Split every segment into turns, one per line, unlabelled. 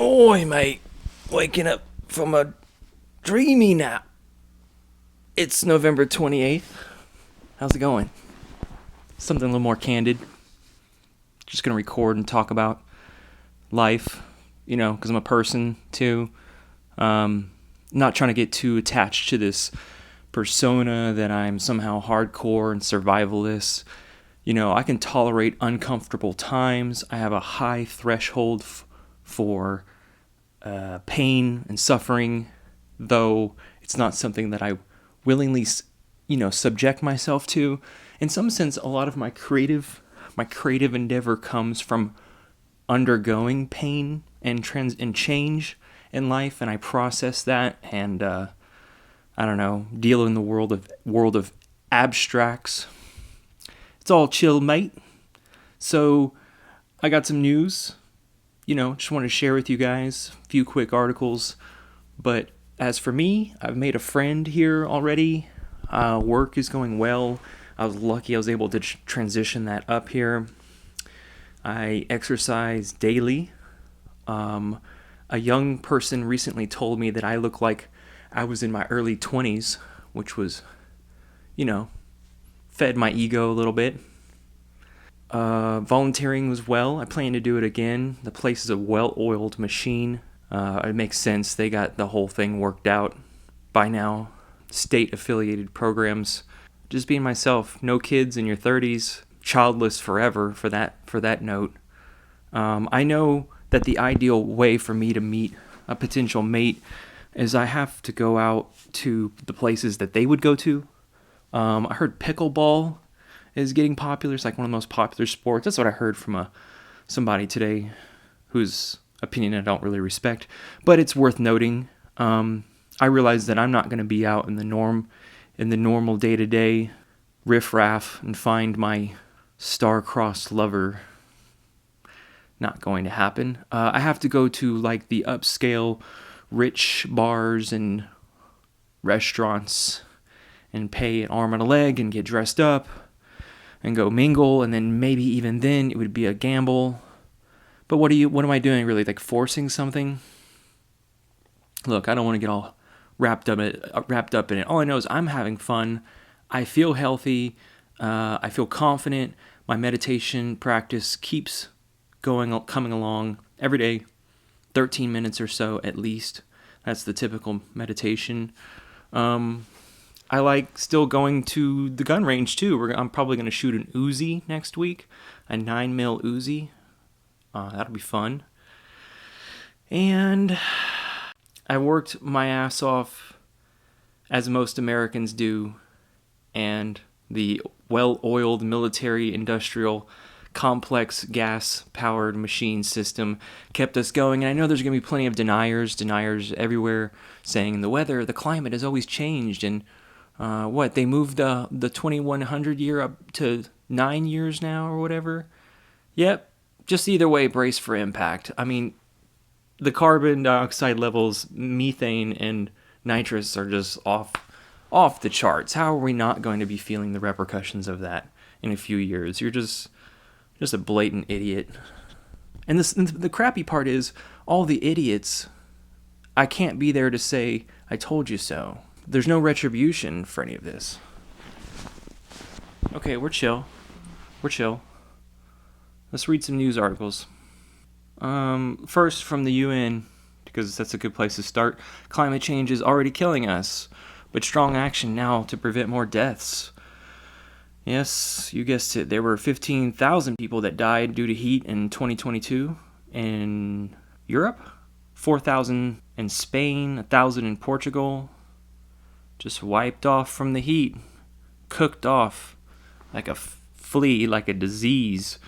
Oi, mate. Waking up from a dreamy nap. It's November 28th. How's it going? Something a little more candid. Just gonna record and talk about life, because I'm a person too. Not trying to get too attached to this persona that I'm somehow hardcore and survivalist. I can tolerate uncomfortable times. I have a high threshold for pain and suffering, though it's not something that I willingly, subject myself to. In some sense, a lot of my creative endeavor comes from undergoing pain and change in life, and I process that and I don't know, deal in the world of abstracts. It's all chill, mate. So I got some news. Just want to share with you guys a few quick articles. But as for me, I've made a friend here already. Work is going well. I was lucky I was able to transition that up here. I exercise daily. A young person recently told me that I look like I was in my early 20s, which was, fed my ego a little bit. Volunteering was well. I plan to do it again. The place is a well-oiled machine. It makes sense. They got the whole thing worked out by now. State-affiliated programs. Just being myself. No kids in your 30s. Childless forever, for that note. I know that the ideal way for me to meet a potential mate is I have to go out to the places that they would go to. I heard pickleball is getting popular. It's like one of the most popular sports. That's what I heard from somebody today whose opinion I don't really respect. But it's worth noting. I realize that I'm not going to be out in the normal day-to-day riffraff and find my star-crossed lover. Not going to happen. I have to go to like the upscale rich bars and restaurants and pay an arm and a leg and get dressed up and go mingle, and then maybe even then it would be a gamble. But what am I doing really? Like forcing something? Look, I don't want to get all wrapped up in it. All I know is I'm having fun. I feel healthy. I feel confident. My meditation practice keeps coming along every day, 13 minutes or so at least. That's the typical meditation. I like still going to the gun range too. I'm probably going to shoot an Uzi next week, a 9mm Uzi. That'll be fun. And I worked my ass off, as most Americans do, and the well-oiled military-industrial complex gas-powered machine system kept us going. And I know there's going to be plenty of deniers everywhere saying the climate has always changed, and they moved the 2100 year up to 9 years now or whatever. Yep, just either way, brace for impact. I mean, the carbon dioxide levels, methane and nitrous are just off the charts. How are we not going to be feeling the repercussions of that in a few years? You're just a blatant idiot. And the crappy part is, all the idiots, I can't be there to say, I told you so. There's no retribution for any of this. Okay, we're chill. Let's read some news articles. First, from the UN, because that's a good place to start. Climate change is already killing us, but strong action now to prevent more deaths. Yes, you guessed it. There were 15,000 people that died due to heat in 2022 in Europe, 4,000 in Spain, 1,000 in Portugal. Just wiped off from the heat, cooked off like a flea, like a disease.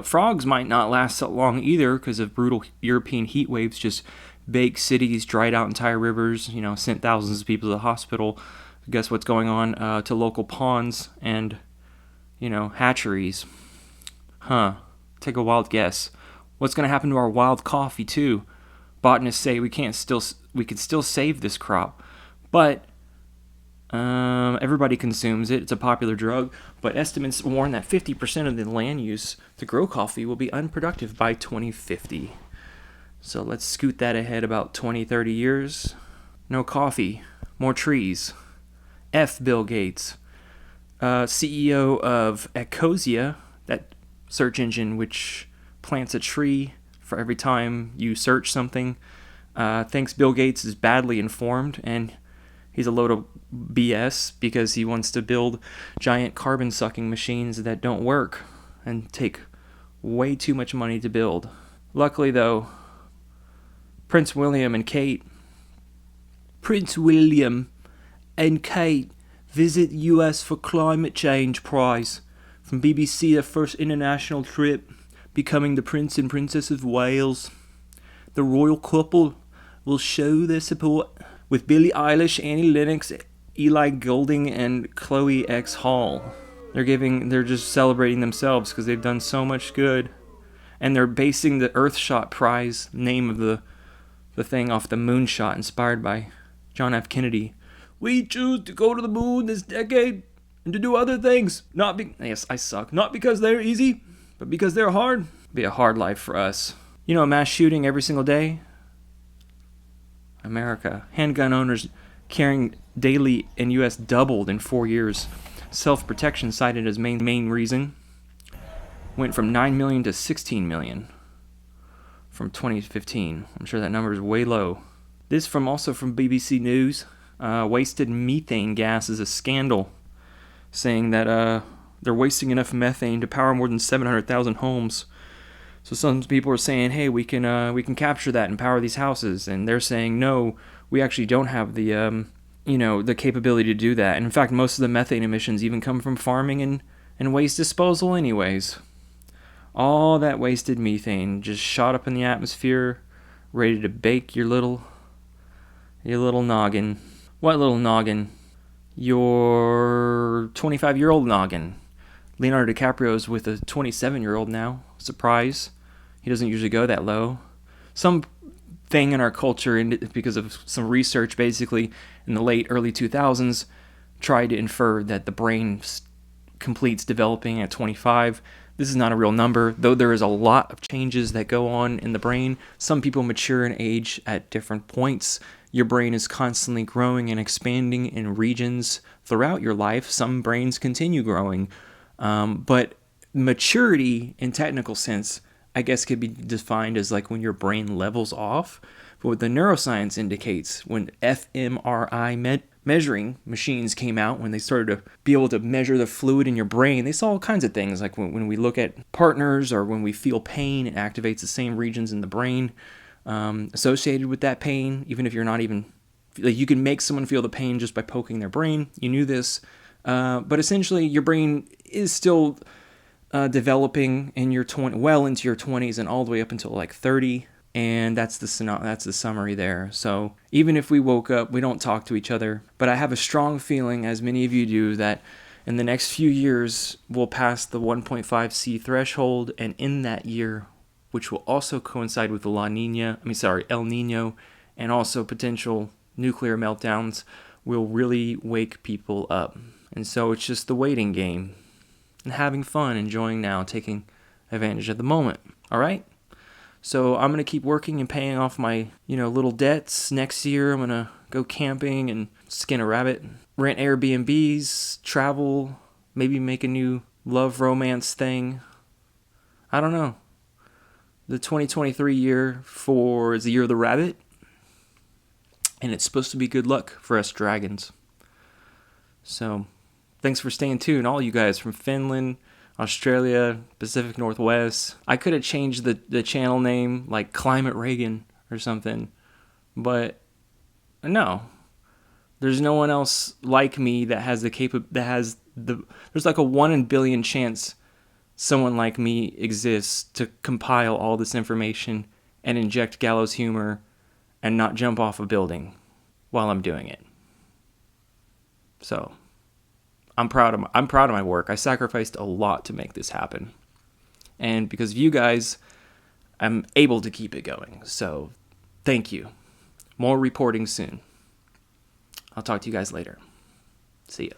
Frogs might not last so long either because of brutal European heat waves. Just baked cities, dried out entire rivers, sent thousands of people to the hospital. Guess what's going on to local ponds and, hatcheries? Take a wild guess. What's going to happen to our wild coffee too? Botanists say we could still save this crop, but everybody consumes it. It's a popular drug, but estimates warn that 50% of the land use to grow coffee will be unproductive by 2050. So let's scoot that ahead about 20, 30 years. No coffee, more trees. F. Bill Gates, CEO of Ecosia, that search engine which plants a tree for every time you search something. Thinks Bill Gates is badly informed, and he's a load of BS because he wants to build giant carbon-sucking machines that don't work and take way too much money to build. Luckily, though, Prince William and Kate visit US for climate change prize from BBC, their first international trip, becoming the Prince and Princess of Wales. The royal couple will show their support with Billie Eilish, Annie Lennox, Eli Goulding, and Chloe X Hall. They're just celebrating themselves because they've done so much good. And they're basing the Earthshot Prize, name of the thing, off the moonshot inspired by John F. Kennedy. We choose to go to the moon this decade and to do other things. Yes, I suck. Not because they're easy, but because they're hard. It'd be a hard life for us. You know, a mass shooting every single day? America. Handgun owners carrying daily in U.S. doubled in 4 years. Self-protection cited as main reason. Went from 9 million to 16 million from 2015. I'm sure that number is way low. This also from BBC News. Wasted methane gas is a scandal, saying that they're wasting enough methane to power more than 700,000 homes. So some people are saying, hey, we can capture that and power these houses, and they're saying, no, we actually don't have the the capability to do that. And in fact, most of the methane emissions even come from farming and waste disposal anyways. All that wasted methane just shot up in the atmosphere, ready to bake your little noggin. What little noggin? Your 25-year-old noggin. Leonardo DiCaprio's with a 27-year-old now. Surprise. He doesn't usually go that low. Some thing in our culture, because of some research basically in the early 2000s, tried to infer that the brain completes developing at 25. This is not a real number, though there is a lot of changes that go on in the brain. Some people mature in age at different points. Your brain is constantly growing and expanding in regions throughout your life. Some brains continue growing. But maturity, in technical sense, I guess could be defined as like when your brain levels off. But what the neuroscience indicates, when fMRI measuring machines came out, when they started to be able to measure the fluid in your brain, they saw all kinds of things. Like when we look at partners or when we feel pain, it activates the same regions in the brain associated with that pain, even if you're not even... Like, you can make someone feel the pain just by poking their brain. You knew this. But essentially, your brain is still developing in your well into your 20s and all the way up until like 30. And that's the summary there. So even if we woke up, we don't talk to each other. But I have a strong feeling, as many of you do, that in the next few years, we'll pass the 1.5C threshold. And in that year, which will also coincide with the El Nino, and also potential nuclear meltdowns, will really wake people up. And so it's just the waiting game and having fun, enjoying now, taking advantage of the moment. All right? So I'm going to keep working and paying off my, little debts. Next year, I'm going to go camping and skin a rabbit, rent Airbnbs, travel, maybe make a new love romance thing. I don't know. The 2023 year is the year of the rabbit. And it's supposed to be good luck for us dragons. So, thanks for staying tuned, all you guys from Finland, Australia, Pacific Northwest. I could have changed the channel name, like Climate Reagan or something. But, no. There's no one else like me that has there's like a 1 in a billion chance someone like me exists to compile all this information and inject gallows humor and not jump off a building while I'm doing it. So, I'm proud of my work. I sacrificed a lot to make this happen. And because of you guys, I'm able to keep it going. So, thank you. More reporting soon. I'll talk to you guys later. See ya.